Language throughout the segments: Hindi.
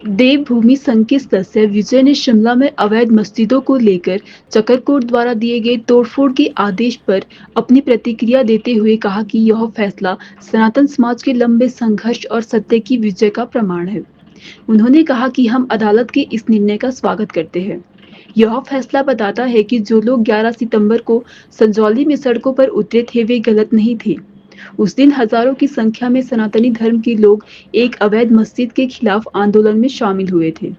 देवभूमि संघ के सदस्य विजय ने शिमला में अवैध मस्जिदों को लेकर चकरकोट द्वारा दिए गए तोड़फोड़ के आदेश पर अपनी प्रतिक्रिया देते हुए कहा कि यह फैसला सनातन समाज के लंबे संघर्ष और सत्य की विजय का प्रमाण है। उन्होंने कहा कि हम अदालत के इस निर्णय का स्वागत करते हैं। यह फैसला बताता है कि जो लोग 11 सितंबर को संजौली में सड़कों पर उतरे थे वे गलत नहीं थे। उस दिन हजारों की संख्या में सनातनी धर्म के लोग एक अवैध मस्जिद के खिलाफ आंदोलन में शामिल हुए थे,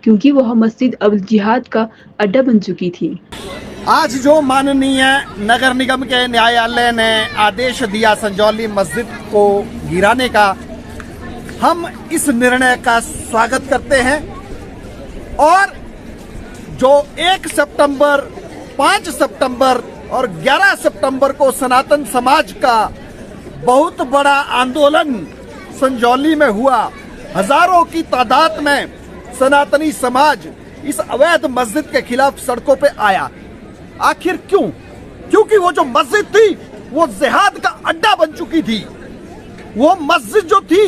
क्योंकि वह मस्जिद अब जिहाद का अड्डा बन चुकी थी। आज जो माननीय नगर निगम के न्यायालय ने आदेश दिया संजौली मस्जिद को गिराने का, हम इस निर्णय का स्वागत करते हैं। और जो 1 सितंबर, 5 सितंबर और 11 सितंबर को सनातन समाज का बहुत बड़ा आंदोलन संजौली में हुआ, हजारों की तादाद में सनातनी समाज इस अवैध मस्जिद के खिलाफ सड़कों पे आया। आखिर क्यों? क्योंकि वो जो मस्जिद थी वो जिहाद का अड्डा बन चुकी थी। वो मस्जिद जो थी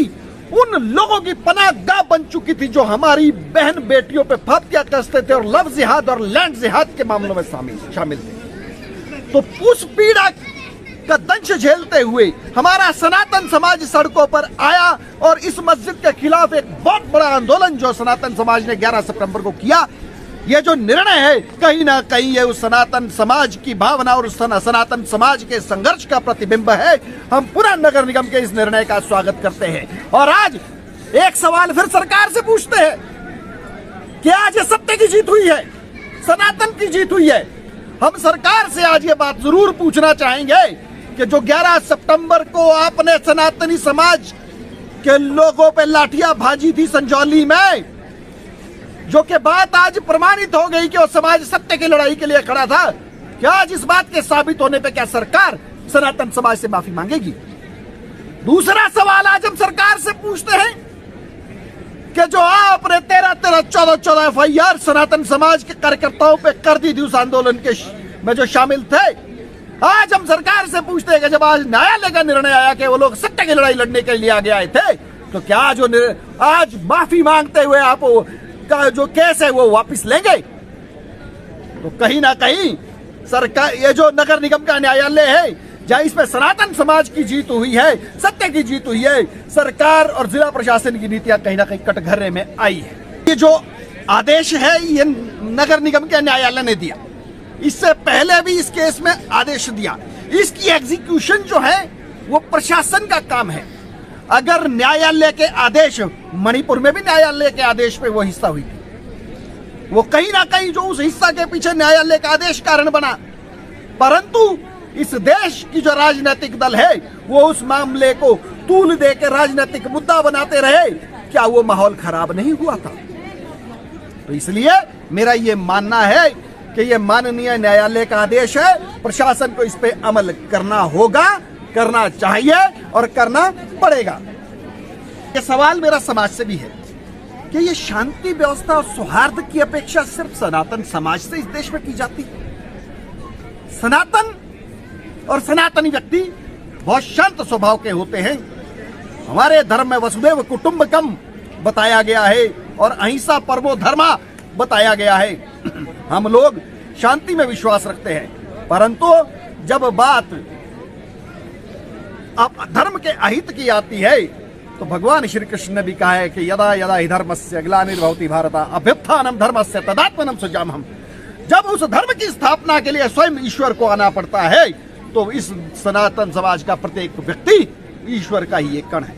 उन लोगों की पनाहगाह बन चुकी थी जो हमारी बहन बेटियों पे फातिया कसते थे और लव जिहाद और लैंड जिहाद के मामलों में शामिल थे। तो उस पीड़ा का दंश झेलते हुए हमारा सनातन समाज सड़कों पर आया और इस मस्जिद के खिलाफ एक बहुत बड़ा आंदोलन जो सनातन समाज ने 11 सितंबर को किया। ये जो निर्णय है कहीं ना कहीं ये उस सनातन समाज की भावना और उस सनातन समाज के संघर्ष का प्रतिबिंब है। हम पूरा नगर निगम के इस निर्णय का स्वागत करते हैं। और आज एक सवाल फिर सरकार से पूछते हैं कि आज ये सत्य की जीत हुई है, सनातन की जीत हुई है। हम सरकार से आज ये बात जरूर पूछना चाहेंगे कि जो 11 सितंबर को आपने सनातनी समाज के लोगों पे लाठियां भाजी थी संजौली में, जो कि बात आज प्रमाणित हो गई कि वो समाज सत्य की लड़ाई के लिए खड़ा था, क्या आज इस बात के साबित होने पे क्या सरकार सनातन समाज से माफी मांगेगी? दूसरा सवाल आज हम सरकार से पूछते हैं कि जो आपने 13-13, 14-14 FIR सनातन समाज के कार्यकर्ताओं पे कर दी थी उस आंदोलन के में जो शामिल थे, आज हम सरकार से पूछते हैं कि जब आज न्यायालय का निर्णय आया कि वो लोग सत्य की लड़ाई लड़ने के लिए आगे आए थे, तो क्या जो आज माफी मांगते हुए आप का जो केस है वो वापस लेंगे? तो कहीं ना कहीं सरकार, ये जो नगर निगम का न्यायालय है जहां इसमें सनातन समाज की जीत हुई है, सत्य की जीत हुई है, सरकार और जिला प्रशासन की नीतियां कहीं ना कहीं कटघरे में आई है। ये जो आदेश है ये नगर निगम के न्यायालय ने दिया, इससे पहले भी इस केस में आदेश दिया। इसकी एग्जीक्यूशन जो है वो प्रशासन का काम है। अगर न्यायालय के आदेश, मणिपुर में भी न्यायालय के आदेश पे वो हिस्सा हुई थी, वो कहीं ना कहीं जो उस हिस्सा के पीछे न्यायालय का आदेश कारण बना, परंतु इस देश की जो राजनीतिक दल है वो उस मामले को तूल दे के राजनीतिक मुद्दा बनाते रहे। क्या वो माहौल खराब नहीं हुआ था? तो इसलिए मेरा ये मानना है कि ये माननीय न्यायालय का आदेश है, प्रशासन को इस पे अमल करना होगा, करना चाहिए और करना पड़ेगा। ये सवाल मेरा समाज से भी है कि ये शांति व्यवस्था और सौहार्द की अपेक्षा सिर्फ सनातन समाज से इस देश में की जाती है। सनातन और सनातनी व्यक्ति बहुत शांत स्वभाव के होते हैं। हमारे धर्म में वसुदेव कुटुंबकम बताया गया है और अहिंसा परमो धर्मा बताया गया है। हम लोग शांति में विश्वास रखते हैं, परंतु जब बात अब धर्म के अहित की आती है तो भगवान श्री कृष्ण ने भी कहा है कि यदा यदा हि धर्मस्य ग्लानिर्भवति भारत अभ्युत्थानम धर्मस्य तदात्मनम सृजाम्यहम्। जब उस धर्म की स्थापना के लिए स्वयं ईश्वर को आना पड़ता है तो इस सनातन समाज का प्रत्येक व्यक्ति ईश्वर का ही एक कण है।